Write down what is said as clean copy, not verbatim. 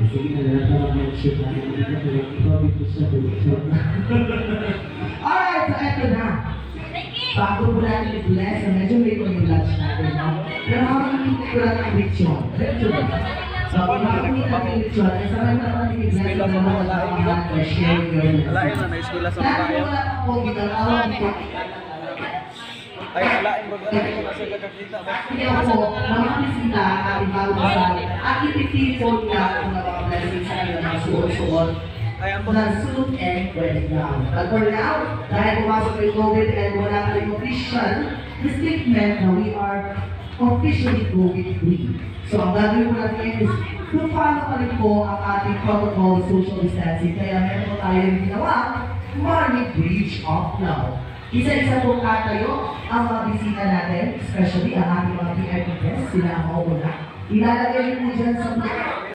Sige na lang para mag-shoot natin. Ikaw dito sa shoot na. Alright, so eto na. Bago po natin i-bless, so medyo may yung lunch natin, no? Pero habang nakikita ko lang ang ritual. Ritual. So, kung nakikita natin yung ritual, ay sabay na natin i-bless ang mga lahat or share your blessing. Alain na, na-eskwela sa Dahil bayan. wala po ginagawa ko. Ay, alain ba ba natin kung nasa kakakita ba? Kaya po, mga bisita na ibago sa at ipipili po nila kung mga blessings sa kanilang mga suot-suot Ay, ang na suit and wedding gown. But for now, dahil pumasok na yung COVID and wala na rin official, the statement na we are officially COVID-free. So ang gagawin po natin ngayon is to follow pa rin po ang ating protocol social distancing. Kaya meron po tayo yung ginawa, Morning Bridge of Love. Isa-isa po katayo ang mga bisita natin, especially ang ating mga VIP guests, sila ang mauna. Ilalagay niyo po dyan sa